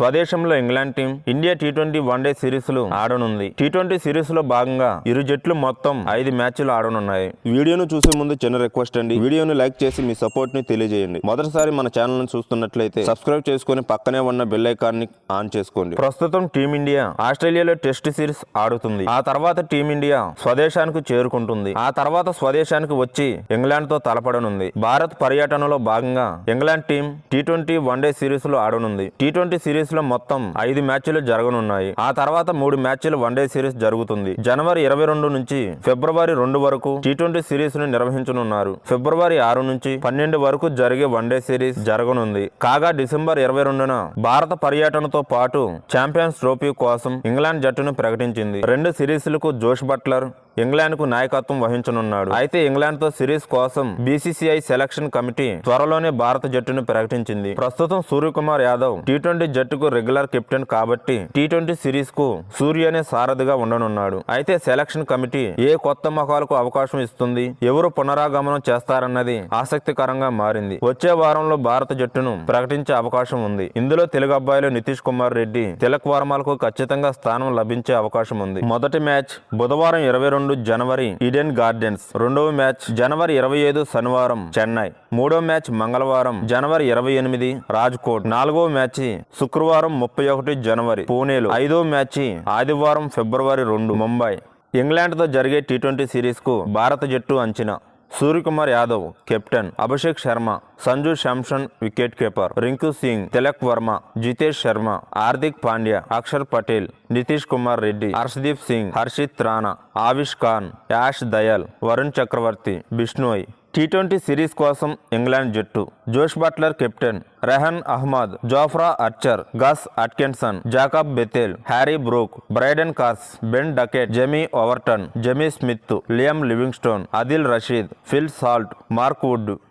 స్వదేశంలో England team India T20 one day series లు ఆడనుంది. T20 series లో భాగంగా ఇరు జట్లు మొత్తం 5 మ్యాచ్లు ఆడనున్నాయి. వీడియోను చూసే ముందు చిన్న రిక్వెస్ట్ అండి, వీడియోను లైక్ చేసి మీ సపోర్ట్ ని తెలియజేయండి. మొదటిసారి మన ఛానల్ ను చూస్తున్నట్లయితే సబ్స్క్రైబ్ చేసుకుని పక్కనే ఉన్న బెల్ ఐకాన్ ని ఆన్ చేసుకోండి. ప్రస్తుతం టీమిండియా ఆస్ట్రేలియాలో టెస్ట్ సిరీస్ ఆడుతుంది. ఆ తర్వాత టీమిండియా స్వదేశానికి చేరుకుంటుంది. ఆ తర్వాత స్వదేశానికి వచ్చి ఇంగ్లాండ్ తో తలపడనుంది. భారత్ పర్యటనలో భాగంగా England team T20 one day series లో ఆడనుంది. టీ20 సిరీస్ లో మొత్తం 5 మ్యాచ్లు జరగనున్నాయి. ఆ తర్వాత 3 మ్యాచ్లు వన్డే సిరీస్ జరుగుతుంది. జనవరి 22 నుంచి ఫిబ్రవరి 2 వరకు టీ20 సిరీస్ ను నిర్వహించనున్నారు. ఫిబ్రవరి 6 నుంచి 12 వరకు జరిగే వన్డే సిరీస్ జరగనుంది. కాగా డిసెంబర్ 22న భారత పర్యటనతో పాటు ఛాంపియన్స్ ట్రోఫీ కోసం ఇంగ్లాండ్ జట్టును ప్రకటించింది. 2 సిరీస్లకు జోష్ బట్లర్ ఇంగ్లాండ్ కు నాయకత్వం వహించనున్నాడు. అయితే ఇంగ్లాండ్ తో సిరీస్ కోసం బీసీసీఐ సెలక్షన్ కమిటీ త్వరలోనే భారత జట్టును ప్రకటించింది. ప్రస్తుతం సూర్యకుమార్ యాదవ్ టీ20 జట్టుకు రెగ్యులర్ కెప్టెన్ కాబట్టి టీ20 సిరీస్ కు సూర్యనే సారథిగా ఉండనున్నాడు. అయితే సెలక్షన్ కమిటీ ఏ కొత్త ముఖాలకు అవకాశం ఇస్తుంది, ఎవరు పునరాగమనం చేస్తారన్నది ఆసక్తికరంగా మారింది. వచ్చే వారంలో భారత జట్టును ప్రకటించే అవకాశం ఉంది. ఇందులో తెలుగు అబ్బాయిలు నితీష్ కుమార్ రెడ్డి, తిలక్ వర్మలకు ఖచ్చితంగా స్థానం లభించే అవకాశం ఉంది. మొదటి మ్యాచ్ బుధవారం 22 జనవరి ఈడెన్ గార్డెన్స్, రెండవ మ్యాచ్ జనవరి 25 శనివారం చెన్నై, మూడో మ్యాచ్ మంగళవారం జనవరి 28 రాజ్కోట్, నాలుగవ మ్యాచ్ శుక్రవారం 31 జనవరి పూణేలో, ఐదవ మ్యాచ్ ఆదివారం ఫిబ్రవరి 2 ముంబై. ఇంగ్లాండ్ తో జరిగే టీ20 సిరీస్ కు భారత జట్టు అంచనా: Suryakumar Yadav captain, Abhishek Sharma, Sanju Samson wicket keeper, Rinku Singh, Tilak Varma, Jitesh Sharma, Hardik Pandya, Axar Patel, Nitish Kumar Reddy, Harshdeep Singh, Harshit Rana, Avesh Khan, Yash Dayal, Varun Chakravarthy, Bishnoi. టీ20 సిరీస్ కోసం ఇంగ్లాండ్ జట్టు: Josh Buttler captain, Rehan Ahmed, Jofra Archer, Gus Atkinson, Jacob Bethell, Harry Brook, Brydon Carse, Ben Duckett, Jamie Overton, Jamie Smith, Liam Livingstone, Adil Rashid, Phil Salt, Mark Wood.